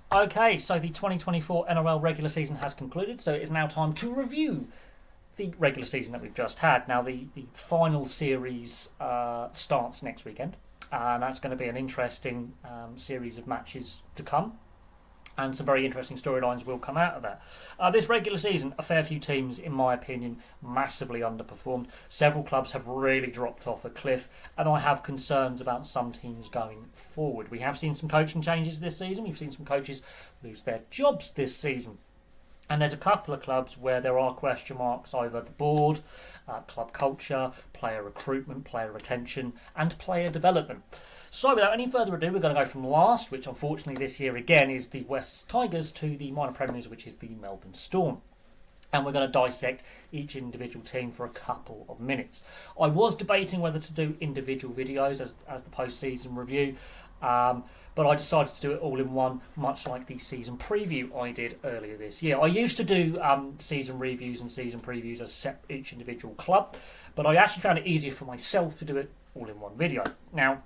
Okay, so the 2024 NRL regular season has concluded, so it is now time to review the regular season that we've just had. Now, the final series starts next weekend, and that's going to be an interesting series of matches to come, and some very interesting storylines will come out of that. This regular season, a fair few teams, in my opinion, massively underperformed. Several clubs have really dropped off a cliff, and I have concerns about some teams going forward. We have seen some coaching changes this season. We've seen some coaches lose their jobs this season. And there's a couple of clubs where there are question marks over the board, club culture, player recruitment, player retention, and player development. So without any further ado, we're going to go from last, which unfortunately this year again is the West Tigers, to the minor premiers, which is the Melbourne Storm. And we're going to dissect each individual team for a couple of minutes. I was debating whether to do individual videos as the post-season review, but I decided to do it all in one, much like the season preview I did earlier this year. I used to do season reviews and season previews as each individual club, but I actually found it easier for myself to do it all in one video. Now,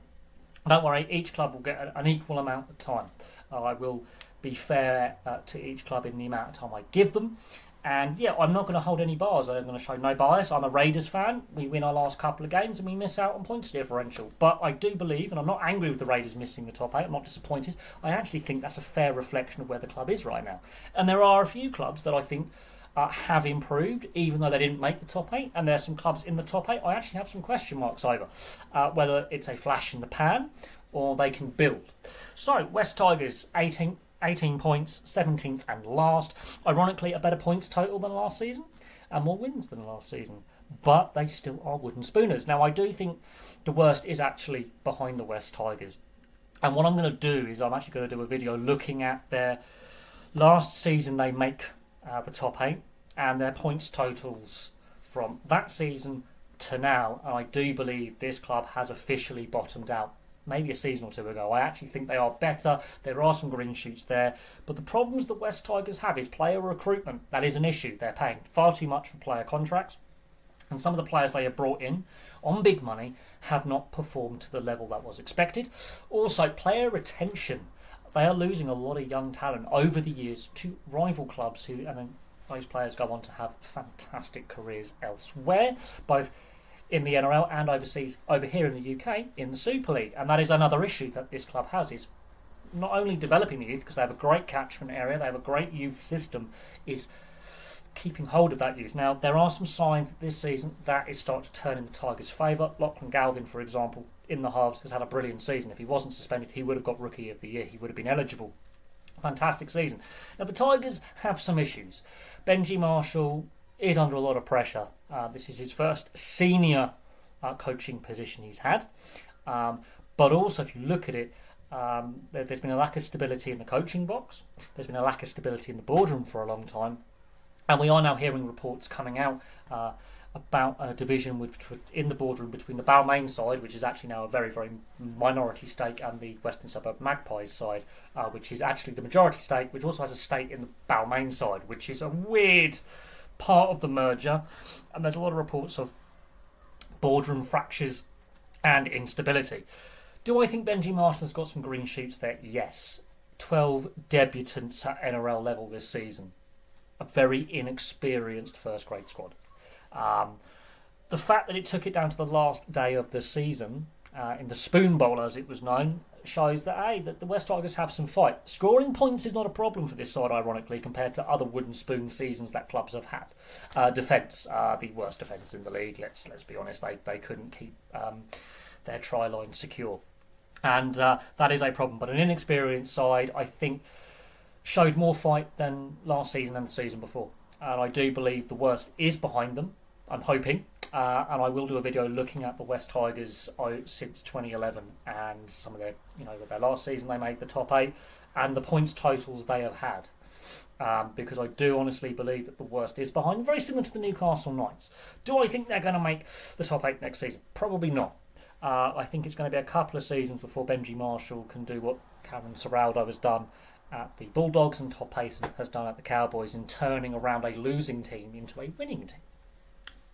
don't worry, each club will get an equal amount of time. I will be fair to each club in the amount of time I give them. And yeah, I'm not going to hold any bars. I'm going to show no bias. I'm a Raiders fan. We win our last couple of games and we miss out on points differential. But I do believe, and I'm not angry with the Raiders missing the top 8, I'm not disappointed. I actually think that's a fair reflection of where the club is right now. And there are a few clubs that I think have improved, even though they didn't make the top 8. And there's some clubs in the top 8 I actually have some question marks over. Whether it's a flash in the pan or they can build. So, West Tigers, 18 points, 17th and last. Ironically, a better points total than last season and more wins than last season. But they still are wooden spooners. Now, I do think the worst is actually behind the West Tigers. And what I'm going to do is I'm actually going to do a video looking at their last season they make the top 8 and their points totals from that season to now. And I do believe this club has officially bottomed out. Maybe a season or two ago. I actually think they are better. There are some green shoots there. But the problems that West Tigers have is player recruitment. That is an issue. They're paying far too much for player contracts. And some of the players they have brought in on big money have not performed to the level that was expected. Also, player retention. They are losing a lot of young talent over the years to rival clubs who, and then those players go on to have fantastic careers elsewhere, both in the NRL and overseas, over here in the UK, in the Super League. And that is another issue that this club has, is not only developing the youth, because they have a great catchment area, they have a great youth system, is keeping hold of that youth. Now, there are some signs that this season that is starting to turn in the Tigers' favour. Lachlan Galvin, for example, in the halves, has had a brilliant season. If he wasn't suspended, he would have got Rookie of the Year. He would have been eligible. Fantastic season. Now, the Tigers have some issues. Benji Marshall is under a lot of pressure. This is his first senior coaching position he's had. But also, if you look at it, there's been a lack of stability in the coaching box. There's been a lack of stability in the boardroom for a long time. And we are now hearing reports coming out about a division in the boardroom between the Balmain side, which is actually now a very, very minority stake, and the Western Suburb Magpies side, which is actually the majority stake, which also has a stake in the Balmain side, which is a weird part of the merger. And there's a lot of reports of boardroom fractures and instability. Do I think Benji Marshall has got some green shoots there? Yes. 12 debutants at NRL level this season. A very inexperienced first grade squad. The fact that it took it down to the last day of the season, in the Spoon Bowl as it was known, shows that that the West Tigers have some fight. Scoring points is not a problem for this side, ironically, compared to other wooden spoon seasons that clubs have had. Defence, the worst defence in the league. Let's be honest, they couldn't keep their try line secure, and that is a problem. But an inexperienced side, I think, showed more fight than last season and the season before. And I do believe the worst is behind them. I'm hoping. And I will do a video looking at the West Tigers since 2011 and some of their, their last season they made the top 8 and the points totals they have had. Because I do honestly believe that the worst is behind them, very similar to the Newcastle Knights. Do I think they're going to make the top 8 next season? Probably not. I think it's going to be a couple of seasons before Benji Marshall can do what Cameron Serraldo has done at the Bulldogs and Todd Payson has done at the Cowboys in turning around a losing team into a winning team.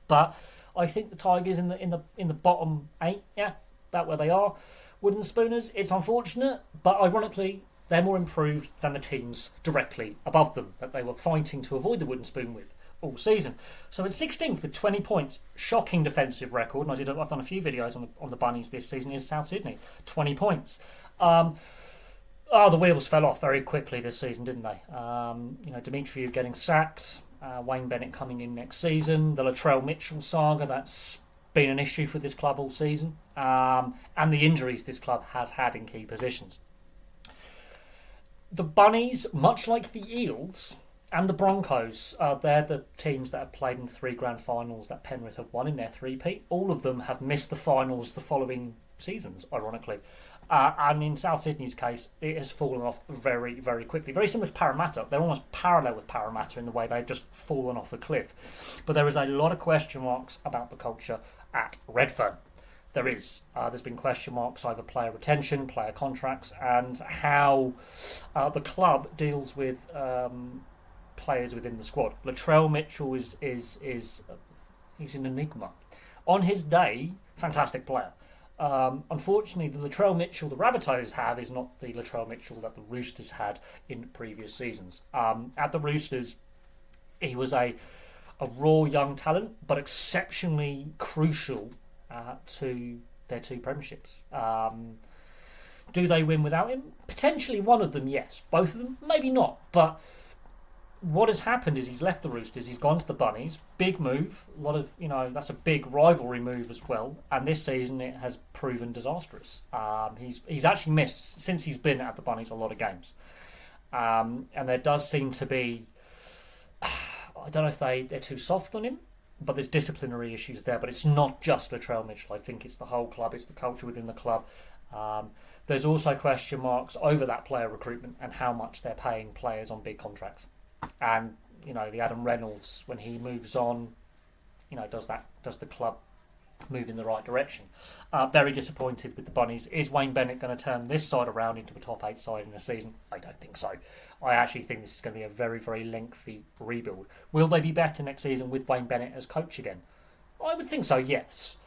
But I think the Tigers in the bottom 8, yeah, about where they are. Wooden spooners, it's unfortunate, but ironically, They're more improved than the teams directly above them that they were fighting to avoid the wooden spoon with all season. So at 16th with 20 points, shocking defensive record. And I've done a few videos on the Bunnies this season. Is South Sydney 20 points? The wheels fell off very quickly this season, didn't they? Demetriou getting sacked, Wayne Bennett coming in next season, the Latrell Mitchell saga, that's been an issue for this club all season, and the injuries this club has had in key positions. The Bunnies, much like the Eels and the Broncos, they're the teams that have played in 3 grand finals that Penrith have won in their three-peat. All of them have missed the finals the following seasons, ironically. And in South Sydney's case, it has fallen off very, very quickly. Very similar to Parramatta. They're almost parallel with Parramatta in the way they've just fallen off a cliff. But there is a lot of question marks about the culture at Redfern. There is. There's been question marks over player retention, player contracts, and how the club deals with players within the squad. Latrell Mitchell is he's an enigma. On his day, fantastic player. Unfortunately, the Latrell Mitchell the Rabbitohs have is not the Latrell Mitchell that the Roosters had in previous seasons. At the Roosters, he was a raw young talent, but exceptionally crucial to their 2 premierships. Do they win without him? Potentially one of them, yes. Both of them, maybe not. But what has happened is he's left the Roosters, he's gone to the Bunnies. Big move. A lot of, that's a big rivalry move as well. And this season it has proven disastrous. He's actually missed, since he's been at the Bunnies, a lot of games. And there does seem to be, I don't know if they're too soft on him, but there's disciplinary issues there. But it's not just Latrell Mitchell. I think it's the whole club, it's the culture within the club. There's also question marks over that player recruitment and how much they're paying players on big contracts. And the Adam Reynolds, when he moves on, does the club move in the right direction? Very disappointed with the Bunnies. Is Wayne Bennett going to turn this side around into a top 8 side in a season? I don't think so. I actually think this is going to be a very, very lengthy rebuild. Will they be better next season with Wayne Bennett as coach again? I would think so, yes.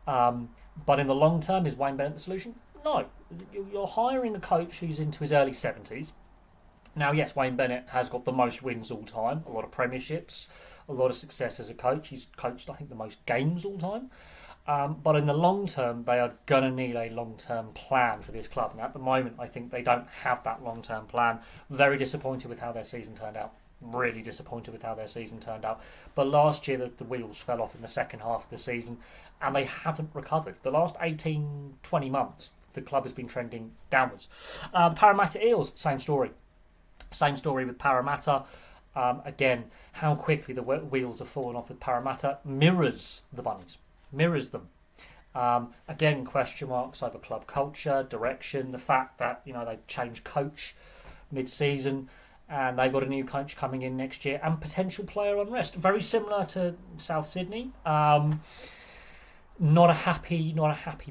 But in the long term, is Wayne Bennett the solution? No. You're hiring a coach who's into his early 70s. Now, yes, Wayne Bennett has got the most wins all time, a lot of premierships, a lot of success as a coach. He's coached, I think, the most games all time. But in the long term, they are going to need a long-term plan for this club. And at the moment, I think they don't have that long-term plan. Very disappointed with how their season turned out. Really disappointed with how their season turned out. But last year, the wheels fell off in the second half of the season, and they haven't recovered. The last 18, 20 months, the club has been trending downwards. The Parramatta Eels, same story. Same story with Parramatta. Again, how quickly the wheels have fallen off with Parramatta mirrors the Bunnies. Mirrors them. Again, question marks over club culture, direction, the fact that they've changed coach mid-season and they've got a new coach coming in next year and potential player unrest. Very similar to South Sydney. Not a happy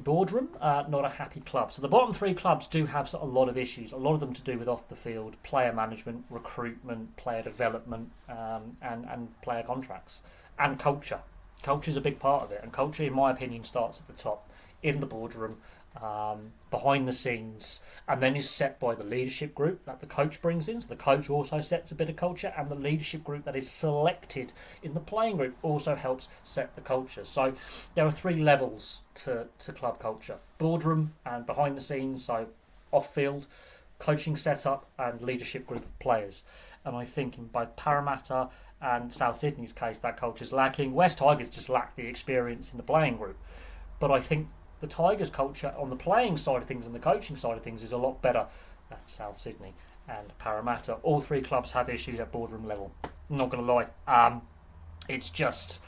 boardroom, not a happy club. So the bottom 3 clubs do have a lot of issues, a lot of them to do with off the field, player management, recruitment, player development, and player contracts, and culture. Culture is a big part of it, and culture, in my opinion, starts at the top, in the boardroom, behind the scenes, and then is set by the leadership group that the coach brings in. So the coach also sets a bit of culture, and the leadership group that is selected in the playing group also helps set the culture. So there are 3 levels to club culture: boardroom and behind the scenes, so off field, coaching setup, and leadership group of players. And I think in both Parramatta and South Sydney's case, that culture is lacking. West Tigers just lack the experience in the playing group, but I think the Tigers' culture on the playing side of things and the coaching side of things is a lot better than South Sydney and Parramatta. All 3 clubs have issues at boardroom level. I'm not going to lie. It's just,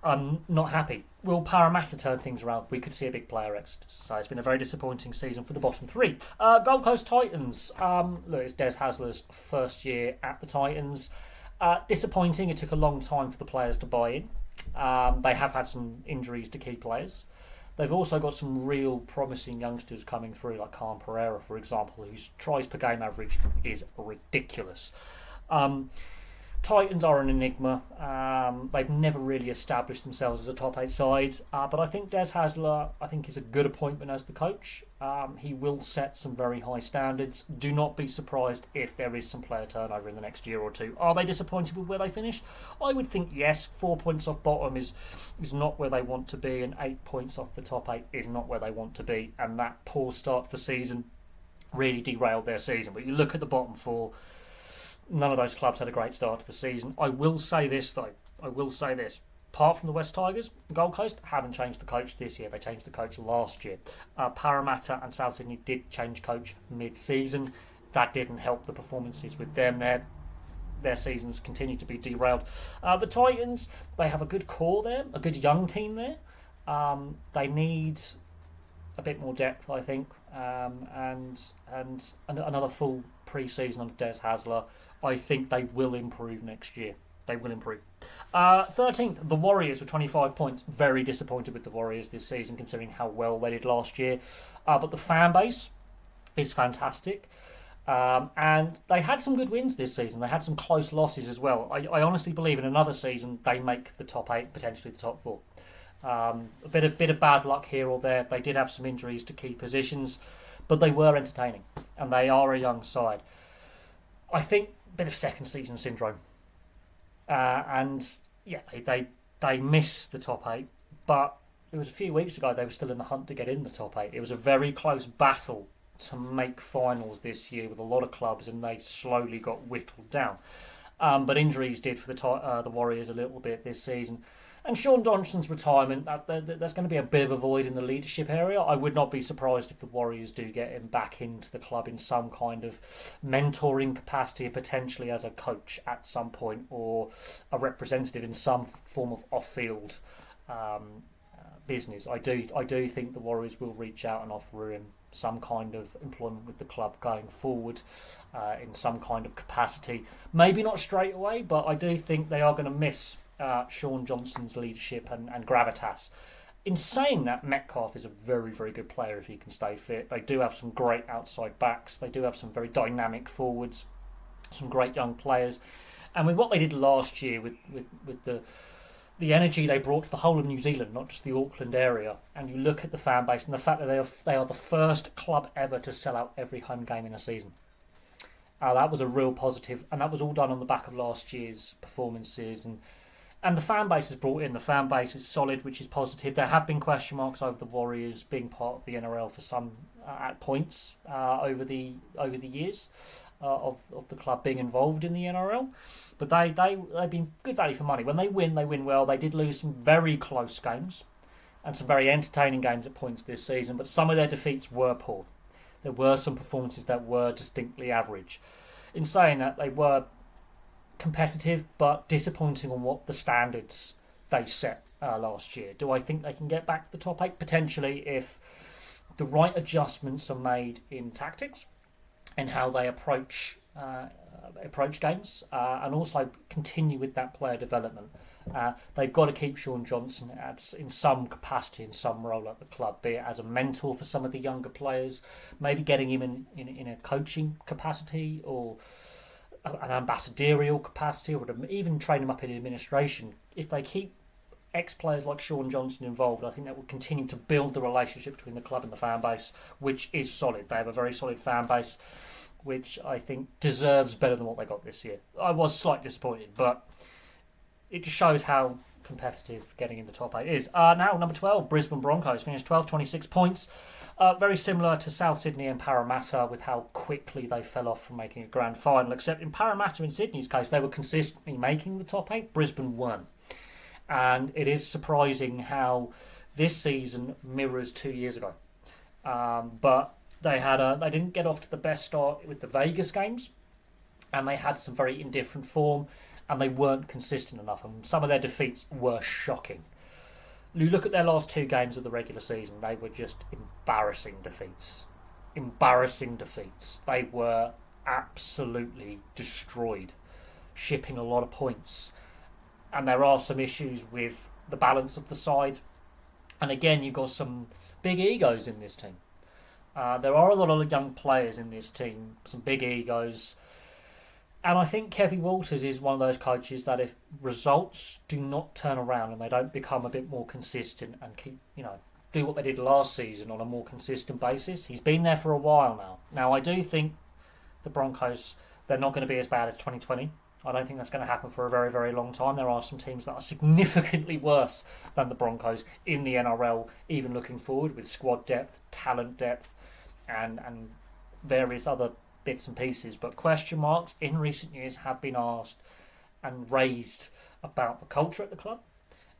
I'm not happy. Will Parramatta turn things around? We could see a big player exodus. So it's been a very disappointing season for the bottom 3. Gold Coast Titans. Look, it's Des Hasler's first year at the Titans. Disappointing. It took a long time for the players to buy in. They have had some injuries to key players. They've also got some real promising youngsters coming through, like Khan Pereira, for example, whose tries per game average is ridiculous. Titans are an enigma. They've never really established themselves as a top 8 side, but I think Des Hasler, is a good appointment as the coach. He will set some very high standards. Do not be surprised if there is some player turnover in the next year or two. Are they disappointed with where they finished? I would think yes. 4 points off bottom is not where they want to be, and 8 points off the top 8 is not where they want to be. And that poor start to the season really derailed their season. But you look at the bottom 4. None of those clubs had a great start to the season. I will say this, though. Apart from the West Tigers, Gold Coast haven't changed the coach this year. They changed the coach last year. Parramatta and South Sydney did change coach mid-season. That didn't help the performances with them. Their seasons continue to be derailed. The Titans, they have a good core there, a good young team there. They need a bit more depth, I think, and another full pre-season under Des Hasler. I think they will improve next year. They will improve. 13th, the Warriors with 25 points. Very disappointed with the Warriors this season, considering how well they did last year. But the fan base is fantastic. And they had some good wins this season. They had some close losses as well. I honestly believe in another season they make the top 8, potentially the top 4. A bit of bad luck here or there. They did have some injuries to key positions, but they were entertaining, and they are a young side. I think a bit of second season syndrome, and yeah, they missed the top 8, but it was a few weeks ago they were still in the hunt to get in the top 8. It was a very close battle to make finals this year with a lot of clubs, and they slowly got whittled down. But injuries did for the Warriors a little bit this season. And Sean Johnson's retirement, there's going to be a bit of a void in the leadership area. I would not be surprised if the Warriors do get him back into the club in some kind of mentoring capacity, potentially as a coach at some point, or a representative in some form of off-field business. I do think the Warriors will reach out and offer him some kind of employment with the club going forward in some kind of capacity. Maybe not straight away, but I do think they are going to miss Sean Johnson's leadership and gravitas. In saying that, Metcalf is a very, very good player if he can stay fit. They do have some great outside backs. They do have some very dynamic forwards, some great young players. And with what they did last year, with the energy they brought to the whole of New Zealand, not just the Auckland area, and you look at the fan base and the fact that they are the first club ever to sell out every home game in a season. That was a real positive, and that was all done on the back of last year's performances. And the fan base is brought in. The fan base is solid, which is positive. There have been question marks over the Warriors being part of the NRL for some at points over the years of the club being involved in the NRL. But they've been good value for money. When they win well. They did lose some very close games and some very entertaining games at points this season. But some of their defeats were poor. There were some performances that were distinctly average. In saying that, they were competitive but disappointing on what the standards they set last year. Do I think they can get back to the top 8? Potentially, if the right adjustments are made in tactics and how they approach games, and also continue with that player development. They've got to keep Sean Johnson in some capacity, in some role at the club, be it as a mentor for some of the younger players, maybe getting him in a coaching capacity, or an ambassadorial capacity, or even train them up in administration. If they keep ex-players like Sean Johnson involved, I think that will continue to build the relationship between the club and the fan base, which is solid. They have a very solid fan base, which I think deserves better than what they got this year. I was slightly disappointed, but it just shows how competitive getting in the top 8 is. Now, number 12, Brisbane Broncos finished 12, 26 points. Very similar to South Sydney and Parramatta with how quickly they fell off from making a grand final, except in Parramatta and Sydney's case, they were consistently making the top 8. Brisbane won. And it is surprising how this season mirrors 2 years ago. But they didn't get off to the best start with the Vegas games, and they had some very indifferent form, and they weren't consistent enough, and some of their defeats were shocking. You look at their last 2 games of the regular season, they were just embarrassing defeats. They were absolutely destroyed, shipping a lot of points. And there are some issues with the balance of the side. And again, you've got some big egos in this team. There are a lot of young players in this team, some big egos. And I think Kevin Walters is one of those coaches that if results do not turn around and they don't become a bit more consistent and keep, do what they did last season on a more consistent basis, he's been there for a while now. Now, I do think the Broncos, they're not going to be as bad as 2020. I don't think that's going to happen for a very, very long time. There are some teams that are significantly worse than the Broncos in the NRL, even looking forward, with squad depth, talent depth, and various other bits and pieces. But question marks in recent years have been asked and raised about the culture at the club,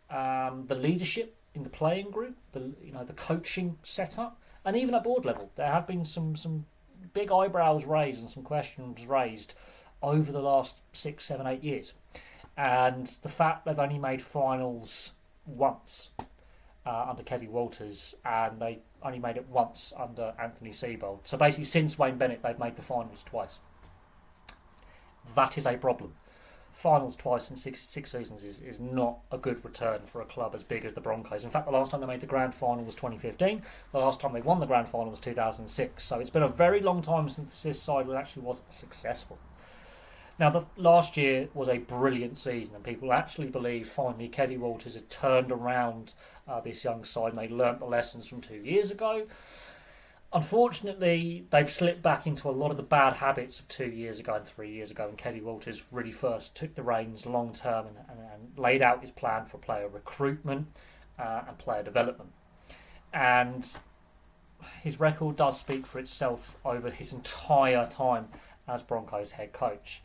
the leadership in the playing group, the coaching setup, and even at board level. There have been some big eyebrows raised and some questions raised over the last 6, 7, 8 years. And the fact they've only made finals once under Kevin Walters, and they only made it once under Anthony Seibold. So basically, since Wayne Bennett, they've made the finals twice. That is a problem. Finals twice in six seasons is not a good return for a club as big as the Broncos. In fact, the last time they made the grand final was 2015. The last time they won the grand final was 2006. So it's been a very long time since this side actually wasn't successful. Now, the last year was a brilliant season, and people actually believe finally Kevin Walters had turned around this young side and they learnt the lessons from 2 years ago. Unfortunately, they've slipped back into a lot of the bad habits of 2 years ago and 3 years ago, when Kevin Walters really first took the reins long term and laid out his plan for player recruitment and player development. And his record does speak for itself over his entire time as Broncos head coach.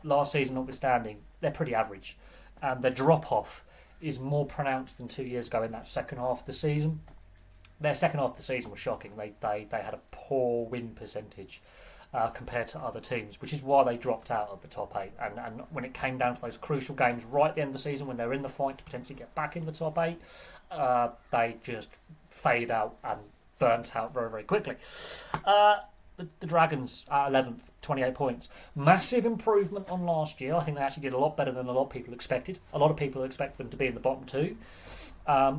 Last season notwithstanding, they're pretty average. And the drop-off is more pronounced than 2 years ago in that second half of the season. Their second half of the season was shocking. They had a poor win percentage compared to other teams, which is why they dropped out of the top 8. And when it came down to those crucial games right at the end of the season, when they're in the fight to potentially get back in the top 8, they just fade out and burnt out very, very quickly. The Dragons at 11th, 28 points. Massive improvement on last year. I think they actually did a lot better than a lot of people expected. A lot of people expect them to be in the bottom 2.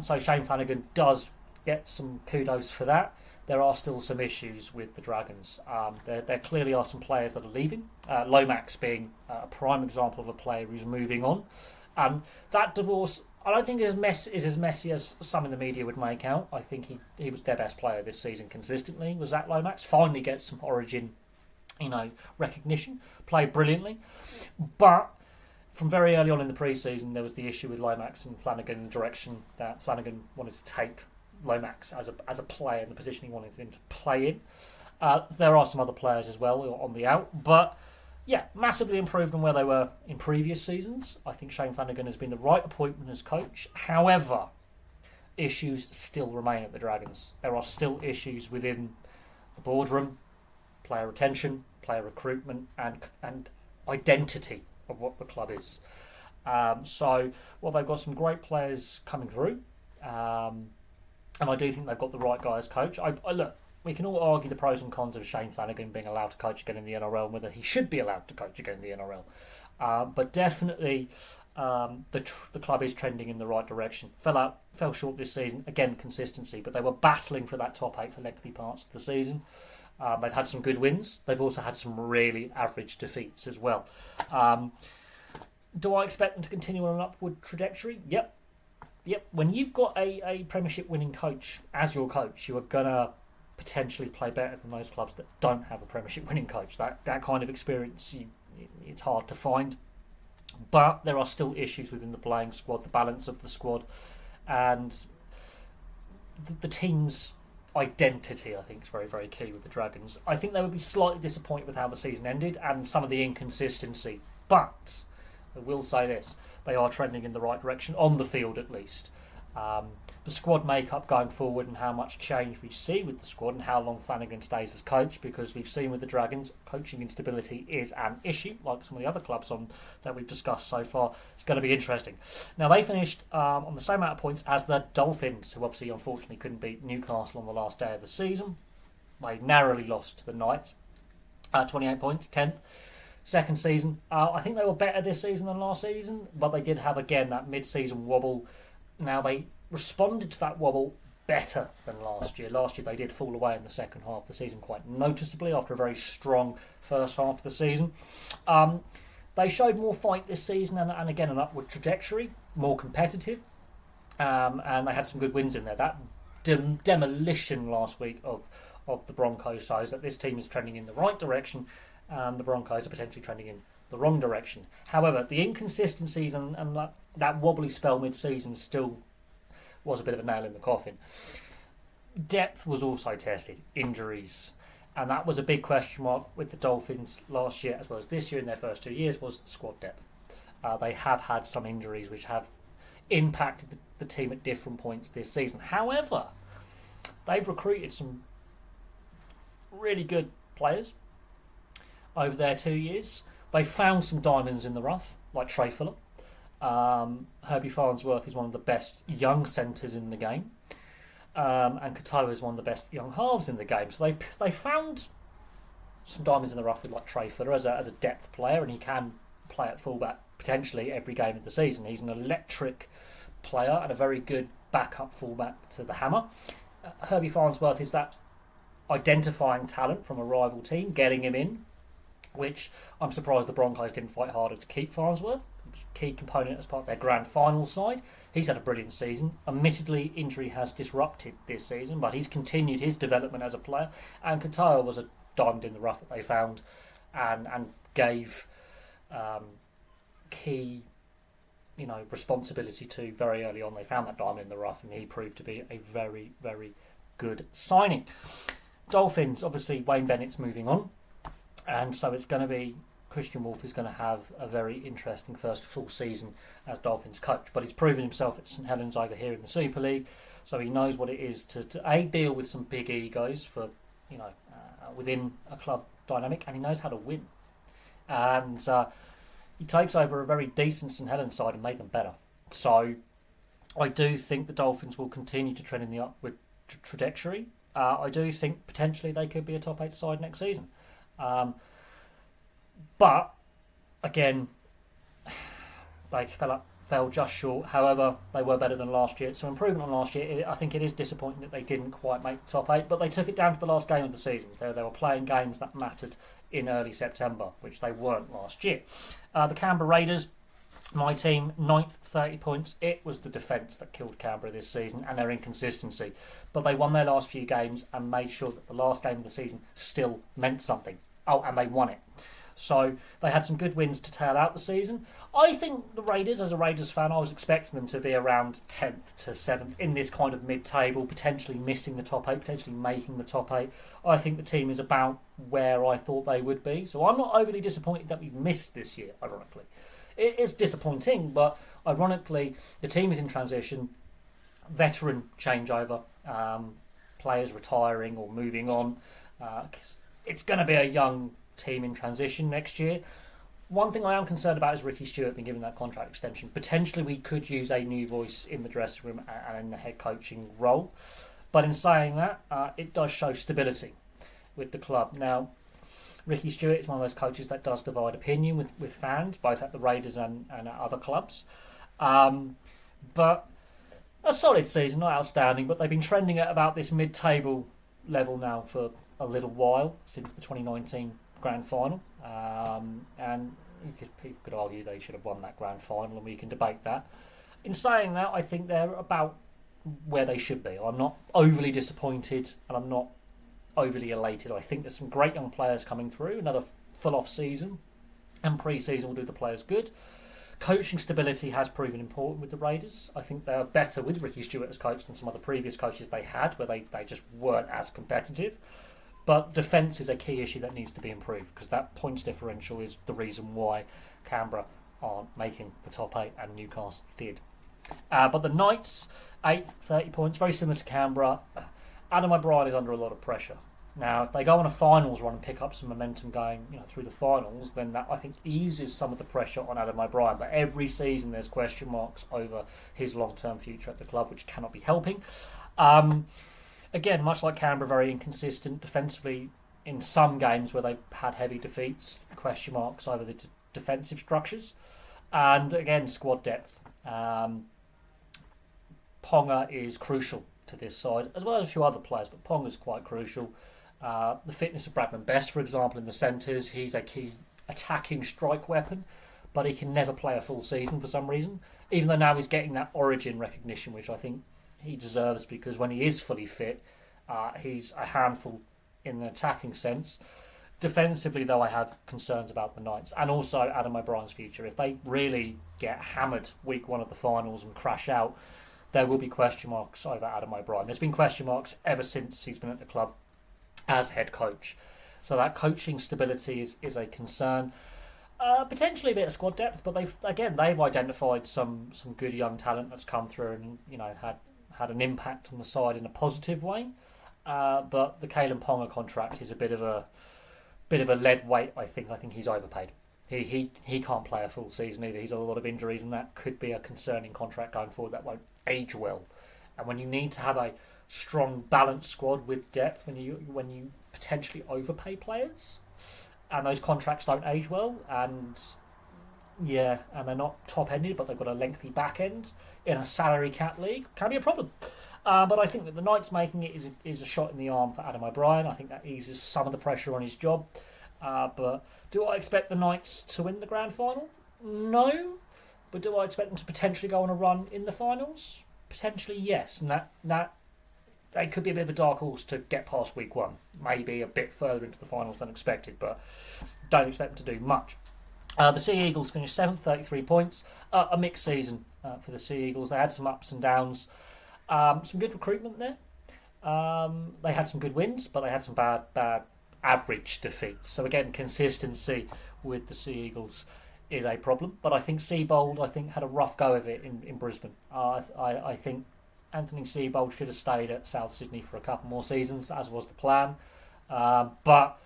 So Shane Flanagan does get some kudos for that. There are still some issues with the Dragons. There clearly are some players that are leaving. Lomax being a prime example of a player who's moving on. And that divorce, I don't think is as messy as some in the media would make out. I think he was their best player this season consistently, was Zach Lomax. Finally gets some Origin, recognition. Played brilliantly. But from very early on in the pre-season, there was the issue with Lomax and Flanagan, in the direction that Flanagan wanted to take Lomax as a player, in the position he wanted him to play in. There are some other players as well on the out, but yeah, massively improved on where they were in previous seasons. I think Shane Flanagan has been the right appointment as coach. However, issues still remain at the Dragons. There are still issues within the boardroom, player retention, player recruitment, and identity of what the club is. So, they've got some great players coming through, and I do think they've got the right guy as coach. Look, we can all argue the pros and cons of Shane Flanagan being allowed to coach again in the NRL and whether he should be allowed to coach again in the NRL. But definitely the club is trending in the right direction. Fell short this season, again consistency, but they were battling for that top 8 for lengthy parts of the season. They've had some good wins. They've also had some really average defeats as well. Do I expect them to continue on an upward trajectory? Yep. When you've got a Premiership winning coach as your coach, you are going to potentially play better than those clubs that don't have a Premiership winning coach. That kind of experience, it's hard to find. But there are still issues within the playing squad, the balance of the squad, and the team's identity, I think, is very, very key with the Dragons. I think they would be slightly disappointed with how the season ended and some of the inconsistency. But I will say this, they are trending in the right direction, on the field at least. The squad makeup going forward and how much change we see with the squad and how long Flanagan stays as coach, because we've seen with the Dragons, coaching instability is an issue, like some of the other clubs that we've discussed so far. It's going to be interesting. Now, they finished on the same amount of points as the Dolphins, who obviously, unfortunately, couldn't beat Newcastle on the last day of the season. They narrowly lost to the Knights, 28 points, 10th. Second season, I think they were better this season than last season, but they did have, again, that mid-season wobble. Now, they responded to that wobble better than last year. Last year they did fall away in the second half of the season quite noticeably after a very strong first half of the season. They showed more fight this season and again an upward trajectory, more competitive, and they had some good wins in there. That demolition last week of the Broncos shows that this team is trending in the right direction and the Broncos are potentially trending in the wrong direction. However, the inconsistencies and that wobbly spell mid-season still was a bit of a nail in the coffin. Depth was also tested, injuries, and that was a big question mark with the Dolphins last year as well as this year in their first 2 years was squad depth. They have had some injuries which have impacted the team at different points this season. However, they've recruited some really good players over their 2 years. They found some diamonds in the rough, like Trey Fuller. Herbie Farnsworth is one of the best young centres in the game. And Katoa is one of the best young halves in the game. So they found some diamonds in the rough with like Trey Fuller as a depth player, and he can play at fullback potentially every game of the season. He's an electric player and a very good backup fullback to the Hammer. Herbie Farnsworth is that identifying talent from a rival team, getting him in, which I'm surprised the Broncos didn't fight harder to keep Farnsworth. Key component as part of their grand final side. He's had a brilliant season. Admittedly, injury has disrupted this season, but he's continued his development as a player. And Katoa was a diamond in the rough that they found and gave key responsibility to very early on. They found that diamond in the rough and he proved to be a very, very good signing. Dolphins, obviously Wayne Bennett's moving on, and so it's going to be Christian Wolff is going to have a very interesting first full season as Dolphins coach, but he's proven himself at St Helens over here in the Super League, so he knows what it is to deal with some big egos for within a club dynamic, and he knows how to win. And he takes over a very decent St Helens side and made them better. So I do think the Dolphins will continue to trend in the upward trajectory. I do think potentially they could be a top 8 side next season. But, again, they fell just short. However, they were better than last year. So improvement on last year. I think it is disappointing that they didn't quite make the top 8. But they took it down to the last game of the season. They were playing games that mattered in early September, which they weren't last year. The Canberra Raiders, my team, 9th, 30 points. It was the defence that killed Canberra this season and their inconsistency. But they won their last few games and made sure that the last game of the season still meant something. Oh, and they won it. So they had some good wins to tail out the season. I think the Raiders, as a Raiders fan, I was expecting them to be around 10th to 7th in this kind of mid-table, potentially missing the top 8, potentially making the top 8. I think the team is about where I thought they would be. So I'm not overly disappointed that we've missed this year, ironically. It is disappointing, but ironically, the team is in transition, veteran changeover, players retiring or moving on. It's going to be a young team in transition next year. One thing I am concerned about is Ricky Stewart being given that contract extension. Potentially we could use a new voice in the dressing room and in the head coaching role. But in saying that, it does show stability with the club. Now, Ricky Stewart is one of those coaches that does divide opinion with fans, both at the Raiders and at other clubs. But a solid season, not outstanding, but they've been trending at about this mid-table level now for a little while, since the 2019 grand final, and people could argue they should have won that grand final, and we can debate that. In saying that, I think they're about where they should be. I'm not overly disappointed, and I'm not overly elated. I think there's some great young players coming through, another full-off season, and pre-season will do the players good. Coaching stability has proven important with the Raiders. I think they're better with Ricky Stewart as coach than some of the previous coaches they had, where they just weren't as competitive. But defence is a key issue that needs to be improved, because that points differential is the reason why Canberra aren't making the top 8 and Newcastle did. But the Knights, 8th, 30 points, very similar to Canberra. Adam O'Brien is under a lot of pressure. Now, if they go on a finals run and pick up some momentum going through the finals, then that I think eases some of the pressure on Adam O'Brien. But every season there's question marks over his long-term future at the club, which cannot be helping. Again, much like Canberra, very inconsistent defensively in some games where they've had heavy defeats, question marks over the defensive structures. And again, squad depth. Ponga is crucial to this side, as well as a few other players, but Ponga's quite crucial. The fitness of Bradman Best, for example, in the centres, he's a key attacking strike weapon, but he can never play a full season for some reason, even though now he's getting that origin recognition, which I think he deserves, because when he is fully fit, he's a handful in an attacking sense. Defensively, though, I have concerns about the Knights and also Adam O'Brien's future. If they really get hammered week one of the finals and crash out, there will be question marks over Adam O'Brien. There's been question marks ever since he's been at the club as head coach. So that coaching stability is a concern. Potentially a bit of squad depth, but they've identified some good young talent that's come through and had an impact on the side in a positive way. But the Kalen Ponga contract is a bit of a lead weight. I think he's overpaid. He can't play a full season either. He's had a lot of injuries, and that could be a concerning contract going forward. That won't age well. And when you need to have a strong, balanced squad with depth, when you potentially overpay players, and those contracts don't age well, and they're not top-ended, but they've got a lengthy back end in a salary cap league, can be a problem. But I think that the Knights making it is a shot in the arm for Adam O'Brien. I think that eases some of the pressure on his job. But do I expect the Knights to win the grand final? No. But do I expect them to potentially go on a run in the finals? Potentially, yes. And that they could be a bit of a dark horse to get past week one. Maybe a bit further into the finals than expected, but don't expect them to do much. The Sea Eagles finished 7th, 33 points. A mixed season for the Sea Eagles. They had some ups and downs. Some good recruitment there. They had some good wins, but they had some bad average defeats. So again, consistency with the Sea Eagles is a problem. But I think Seabold, had a rough go of it in Brisbane. I think Anthony Seabold should have stayed at South Sydney for a couple more seasons, as was the plan. But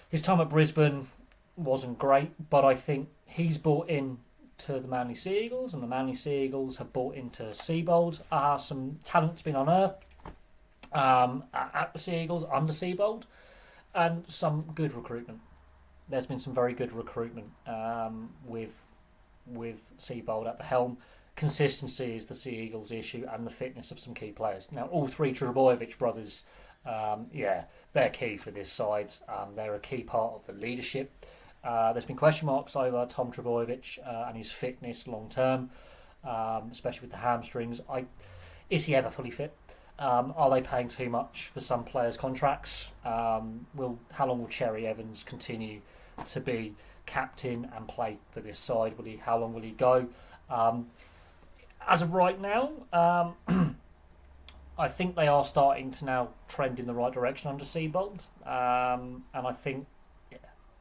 his time at Brisbane wasn't great. But I think he's bought in to the Manly Sea Eagles, and the Manly Sea Eagles have bought into Seabold. Some talent's been unearthed at the Sea Eagles under Seabold, and some good recruitment. There's been some very good recruitment with Seabold at the helm. Consistency is the Sea Eagles' issue, and the fitness of some key players. Now, all three Trebojevic brothers, they're key for this side. They're a key part of the leadership. There's been question marks over Tom Trebojevic and his fitness long term, especially with the hamstrings. Is he ever fully fit? Are they paying too much for some players' contracts? How long will Cherry Evans continue to be captain and play for this side? How long will he go? As of right now, I think they are starting to now trend in the right direction under Seabold, and I think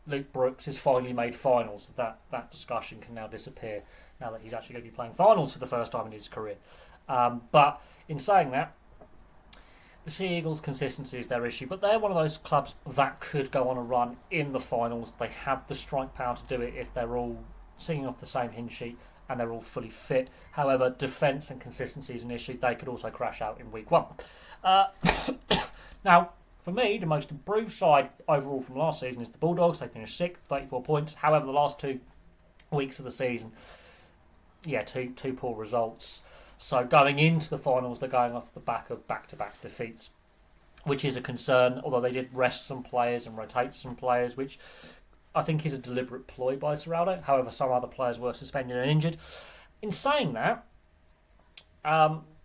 Luke Brooks has finally made finals. That discussion can now disappear now that he's actually going to be playing finals for the first time in his career. But in saying that, the Sea Eagles' consistency is their issue, but they're one of those clubs that could go on a run in the finals. They have the strike power to do it if they're all singing off the same hymn sheet and they're all fully fit. However, defence and consistency is an issue. They could also crash out in week one. Now, for me, the most improved side overall from last season is the Bulldogs. They finished 6th, 34 points. However, the last 2 weeks of the season, two poor results. So going into the finals, they're going off the back of back-to-back defeats, which is a concern, although they did rest some players and rotate some players, which I think is a deliberate ploy by Serraldo. However, some other players were suspended and injured. In saying that,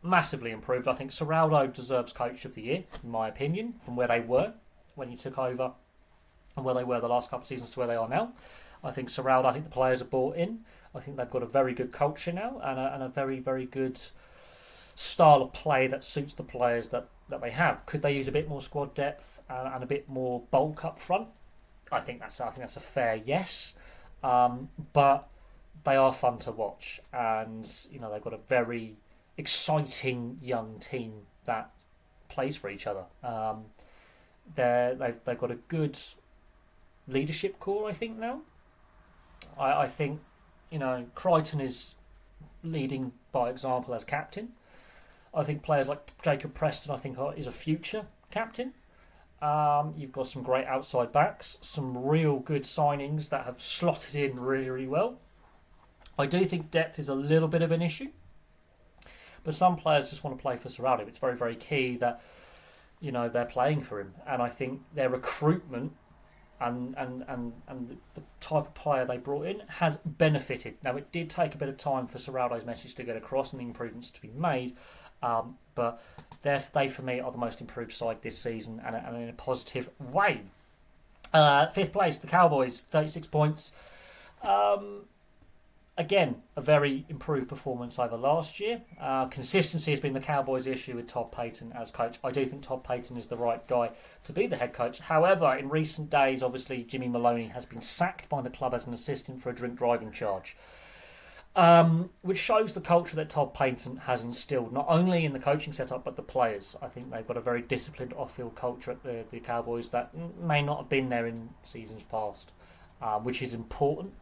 massively improved. I think Serraldo deserves Coach of the Year, in my opinion, from where they were when he took over and where they were the last couple of seasons to where they are now. I think Serraldo, the players are bought in. I think they've got a very good culture now and a very, very good style of play that suits the players that they have. Could they use a bit more squad depth and a bit more bulk up front? I think that's a fair yes. But they are fun to watch, and they've got a very exciting young team that plays for each other. They've got a good leadership core, I think now. I think Crichton is leading by example as captain. I think players like Jacob Preston, is a future captain. You've got some great outside backs, some real good signings that have slotted in really, really well. I do think depth is a little bit of an issue, But some players just want to play for Serraldo. It's very, very key that they're playing for him, and I think their recruitment and the type of player they brought in has benefited. Now, it did take a bit of time for Serraldo's message to get across and the improvements to be made, but they for me are the most improved side this season, and in a positive way. Fifth place, the Cowboys, 36 points. Again, a very improved performance over last year. Consistency has been the Cowboys' issue with Todd Payton as coach. I do think Todd Payton is the right guy to be the head coach. However, in recent days, obviously, Jimmy Maloney has been sacked by the club as an assistant for a drink driving charge, which shows the culture that Todd Payton has instilled, not only in the coaching setup, but the players. I think they've got a very disciplined off-field culture at the Cowboys that may not have been there in seasons past, which is important.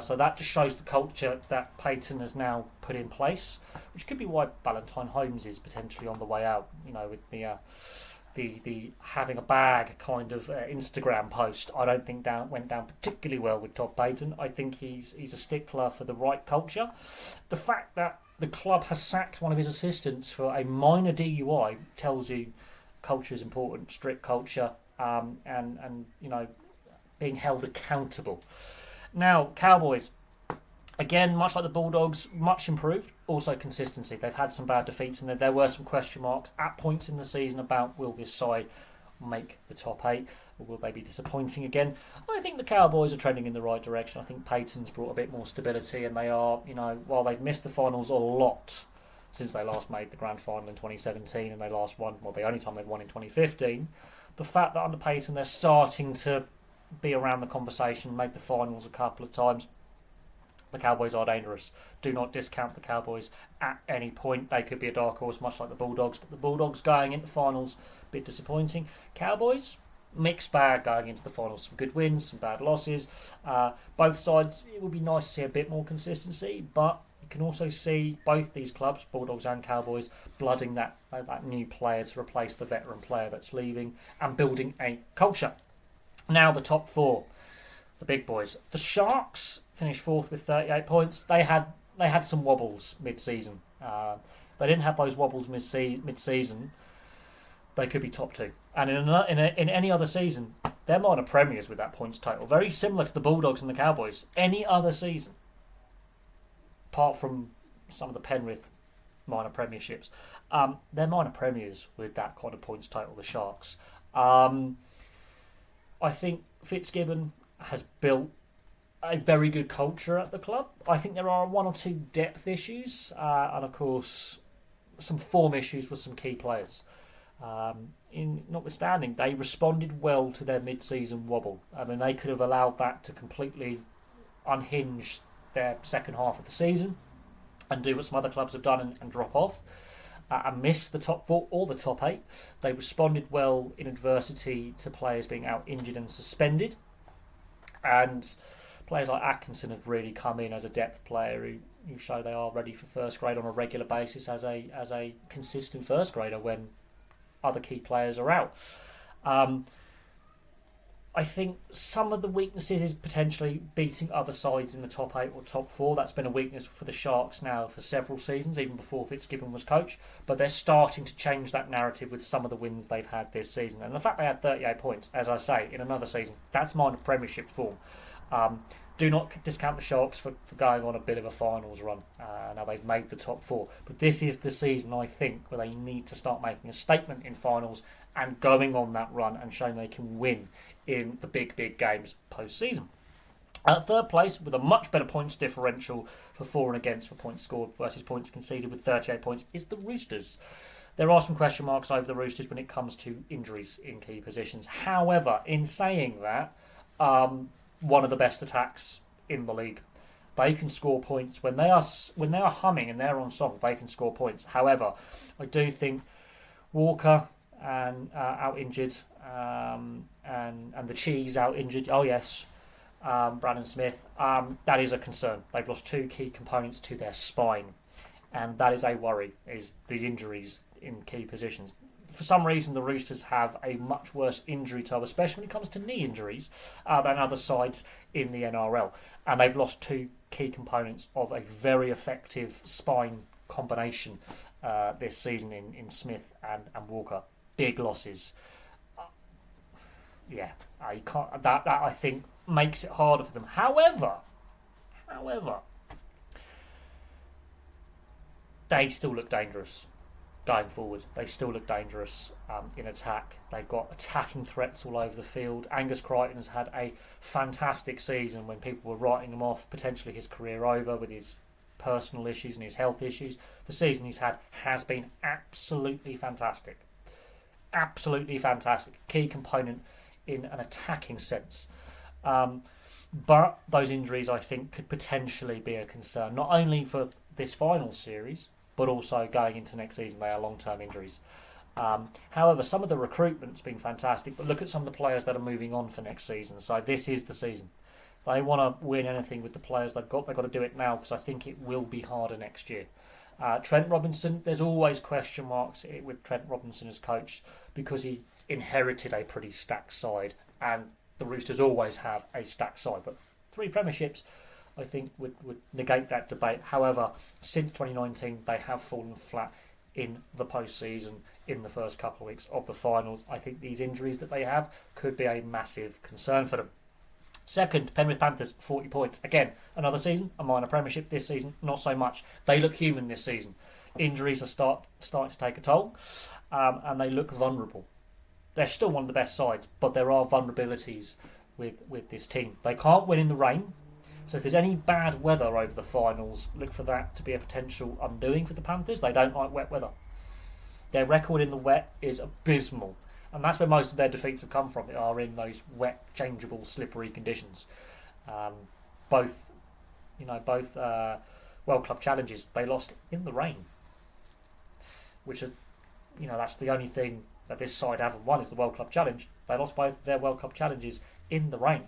So that just shows the culture that Payton has now put in place, which could be why Valentine Holmes is potentially on the way out. With the having a bag kind of Instagram post, I don't think went down particularly well with Todd Payton. I think he's a stickler for the right culture. The fact that the club has sacked one of his assistants for a minor DUI tells you culture is important, strict culture, and being held accountable. Now, Cowboys, again, much like the Bulldogs, much improved. Also, consistency. They've had some bad defeats, and there were some question marks at points in the season about will this side make the top 8, or will they be disappointing again? I think the Cowboys are trending in the right direction. I think Payton's brought a bit more stability, and they are, while they've missed the finals a lot since they last made the grand final in 2017, and they last won, the only time they've won in 2015, the fact that under Payton they're starting to be around the conversation, made the finals a couple of times. The Cowboys are dangerous. Do not discount the Cowboys at any point. They could be a dark horse, much like the Bulldogs, but the Bulldogs going into finals, a bit disappointing. Cowboys, mixed bag going into the finals. Some good wins, some bad losses. Both sides, it would be nice to see a bit more consistency, but you can also see both these clubs, Bulldogs and Cowboys, blooding that new player to replace the veteran player that's leaving and building a culture. Now the top 4, the big boys. The Sharks finished 4th with 38 points. They had some wobbles mid-season. They didn't have those wobbles mid-season. They could be top 2. And in any other season, they're minor premiers with that points total. Very similar to the Bulldogs and the Cowboys. Any other season, apart from some of the Penrith minor premierships, they're minor premiers with that kind of points total, the Sharks. I think Fitzgibbon has built a very good culture at the club. I think there are 1 or 2 depth issues, and of course some form issues with some key players. Notwithstanding, they responded well to their mid-season wobble. I mean, they could have allowed that to completely unhinge their second half of the season and do what some other clubs have done and drop off. And missed the top 4 or the top 8. They responded well in adversity to players being out injured and suspended. And players like Atkinson have really come in as a depth player who show they are ready for first grade on a regular basis as a consistent first grader when other key players are out. I think some of the weaknesses is potentially beating other sides in the top 8 or top 4. That's been a weakness for the Sharks now for several seasons, even before Fitzgibbon was coach. But they're starting to change that narrative with some of the wins they've had this season. And the fact they had 38 points, as I say, in another season, that's minor premiership form. Do not discount the Sharks for going on a bit of a finals run. Now they've made the top 4. But this is the season, I think, where they need to start making a statement in finals and going on that run and showing they can win in the big games post-season. Third place, with a much better points differential for for and against for points scored versus points conceded with 38 points, is the Roosters. There are some question marks over the Roosters when it comes to injuries in key positions. However, in saying that, one of the best attacks in the league. They can score points when they are humming and they're on song. They can score points. However, I do think Walker and out injured, and the Cheese out injured. Oh yes, Brandon Smith. That is a concern. They've lost 2 key components to their spine, and that is a worry. Is the injuries in key positions. For some reason, the Roosters have a much worse injury toll, especially when it comes to knee injuries, than other sides in the NRL. And they've lost 2 key components of a very effective spine combination this season in Smith and Walker. Big losses. You can't. That I think makes it harder for them. However, they still look dangerous going forward. They still look dangerous in attack. They've got attacking threats all over the field. Angus Crichton's had a fantastic season when people were writing him off, potentially his career over with his personal issues and his health issues. The season he's had has been absolutely fantastic. Absolutely fantastic. Key component in an attacking sense. But those injuries, I think, could potentially be a concern, not only for this final series, but also going into next season. They are long-term injuries. However, some of the recruitment's been fantastic, but look at some of the players that are moving on for next season. So this is the season. They want to win anything with the players they've got. They've got to do it now because I think it will be harder next year. Trent Robinson, there's always question marks with Trent Robinson as coach because he inherited a pretty stacked side, and the Roosters always have a stacked side. But 3 premierships, I think, would negate that debate. However, since 2019, they have fallen flat in the postseason in the first couple of weeks of the finals. I think these injuries that they have could be a massive concern for them. Second, Penrith Panthers, 40 points. Again, another season, a minor premiership. This season, not so much. They look human this season. Injuries are starting to take a toll, and they look vulnerable. They're still one of the best sides, but there are vulnerabilities with this team. They can't win in the rain, so if there's any bad weather over the finals, look for that to be a potential undoing for the Panthers. They don't like wet weather. Their record in the wet is abysmal, and that's where most of their defeats have come from. They are in those wet, changeable, slippery conditions. Both World Club challenges, they lost in the rain, which are, that's the only thing that this side haven't won is the World Club Challenge. They lost both their World Cup challenges in the rain.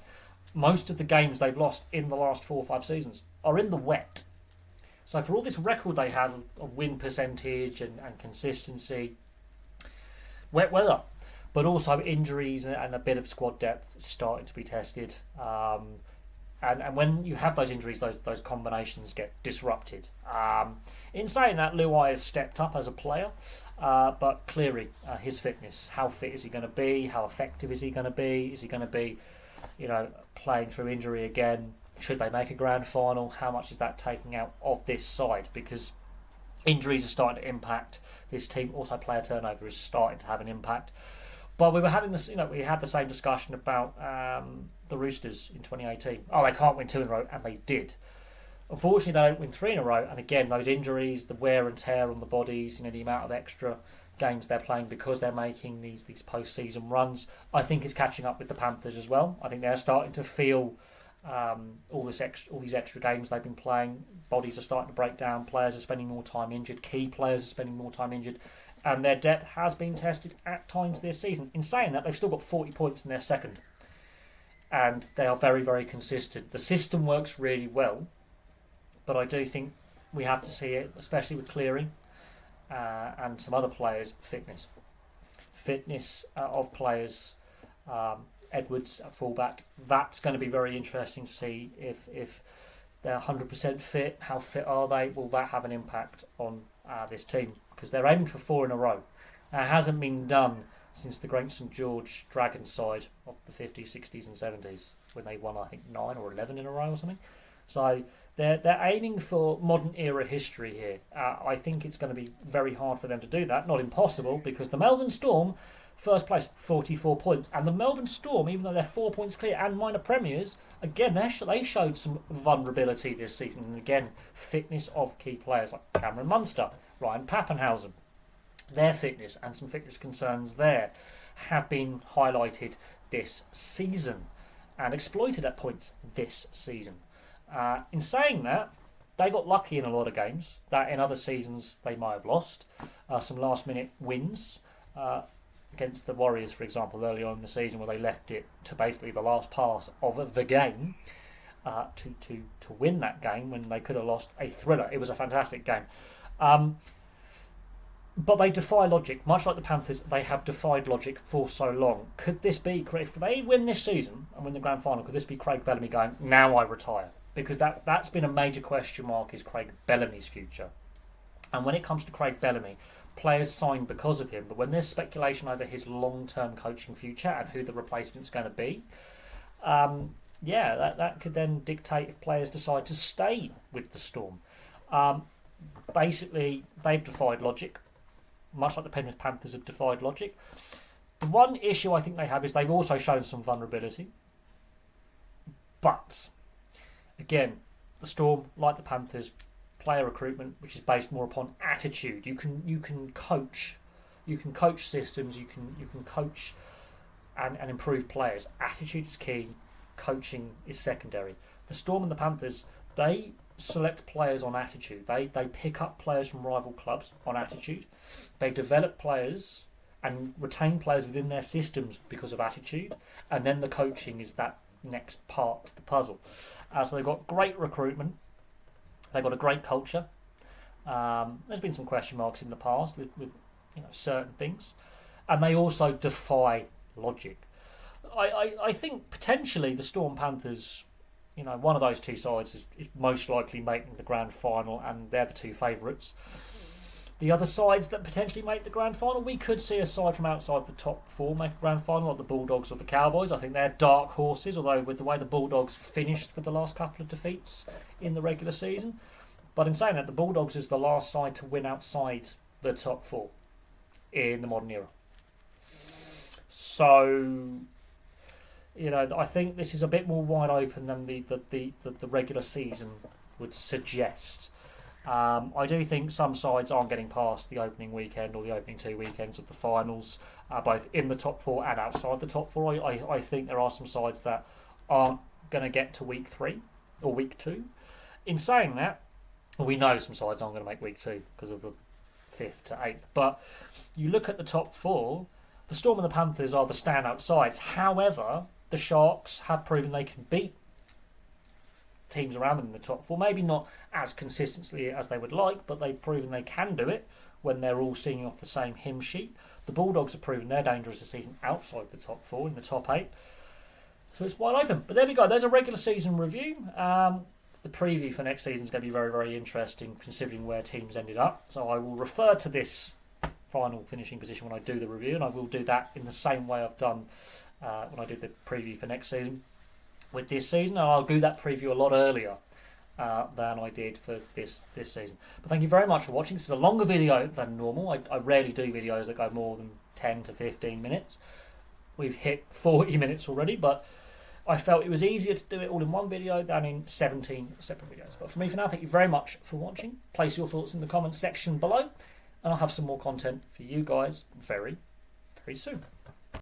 Most of the games they've lost in the last 4 or 5 seasons are in the wet. So for all this record they have of win percentage and consistency, wet weather, but also injuries and a bit of squad depth starting to be tested. And when you have those injuries, those combinations get disrupted. In saying that, Luai has stepped up as a player, but clearly his fitness, how fit is he going to be? How effective is he going to be? Is he going to be, playing through injury again? Should they make a grand final? How much is that taking out of this side? Because injuries are starting to impact this team. Also, player turnover is starting to have an impact. But we were having this, we had the same discussion about the Roosters in 2018. Oh, they can't win 2 in a row, and they did. Unfortunately, they don't win 3 in a row, and again, those injuries, the wear and tear on the bodies, the amount of extra games they're playing because they're making these post-season runs, I think is catching up with the Panthers as well. I think they're starting to feel all these extra games they've been playing. Bodies are starting to break down. Players are spending more time injured. Key players are spending more time injured. And their depth has been tested at times this season. In saying that, they've still got 40 points in their second. And they are very, very consistent. The system works really well. But I do think we have to see it, especially with Cleary and some other players, fitness. Fitness of players, Edwards at fullback. That's going to be very interesting to see if they're 100% fit. How fit are they? Will that have an impact on this team? Because they're aiming for 4 in a row. It hasn't been done since the great St George Dragons side of the 50s, 60s and 70s when they won, I think, 9 or 11 in a row or something. So they're aiming for modern era history here. I think it's going to be very hard for them to do that. Not impossible, because the Melbourne Storm, first place, 44 points. And the Melbourne Storm, even though they're 4 points clear and minor premiers, again, they showed some vulnerability this season. And again, fitness of key players like Cameron Munster, Ryan Pappenhausen. Their fitness and some fitness concerns there have been highlighted this season and exploited at points this season. In saying that, they got lucky in a lot of games that in other seasons they might have lost. Some last-minute wins against the Warriors, for example, early on in the season, where they left it to basically the last pass of the game to win that game when they could have lost a thriller. It was a fantastic game. But they defy logic. Much like the Panthers, they have defied logic for so long. Could this be, if they win this season and win the grand final, could this be Craig Bellamy going, now I retire? Because that's been a major question mark, is Craig Bellamy's future. And when it comes to Craig Bellamy, players signed because of him, but when there's speculation over his long-term coaching future and who the replacement's going to be, that could then dictate if players decide to stay with the Storm. Basically, they've defied logic, much like the Penrith Panthers have defied logic. The one issue I think they have is they've also shown some vulnerability. But, again, the Storm, like the Panthers, player recruitment, which is based more upon attitude. You can coach systems. You can coach and improve players. Attitude is key. Coaching is secondary. The Storm and the Panthers, they select players on attitude. They pick up players from rival clubs on attitude. They develop players and retain players within their systems because of attitude. And then the coaching is that next part of the puzzle. So they've got great recruitment. They've got a great culture. There's been some question marks in the past with certain things, and they also defy logic. I think potentially the Storm Panthers, one of those two sides is most likely making the grand final, and they're the two favourites. The other sides that potentially make the grand final, we could see a side from outside the top four make a grand final, like the Bulldogs or the Cowboys. I think they're dark horses, although with the way the Bulldogs finished with the last couple of defeats in the regular season. But in saying that, the Bulldogs is the last side to win outside the top four in the modern era. So, I think this is a bit more wide open than the regular season would suggest. I do think some sides aren't getting past the opening weekend or the opening 2 weekends of the finals, both in the top four and outside the top four. I think there are some sides that aren't going to get to week 3 or week 2. In saying that, we know some sides aren't going to make week 2 because of the 5th to 8th. But you look at the top four, the Storm and the Panthers are the standout sides. However, the Sharks have proven they can beat teams around them in the top four. Maybe not as consistently as they would like, but they've proven they can do it when they're all singing off the same hymn sheet. The Bulldogs have proven they're dangerous this season outside the top four, in the top 8. So it's wide open. But there we go. There's a regular season review. The preview for next season is going to be very, very interesting considering where teams ended up. So I will refer to this final finishing position when I do the review, and I will do that in the same way I've done when I did the preview for next season with this season, and I'll do that preview a lot earlier than I did for this season. But thank you very much for watching. This is a longer video than normal. I rarely do videos that go more than 10 to 15 minutes. We've hit 40 minutes already, but I felt it was easier to do it all in one video than in 17 separate videos. But for me for now, thank you very much for watching. Place your thoughts in the comments section below, and I'll have some more content for you guys very, very soon.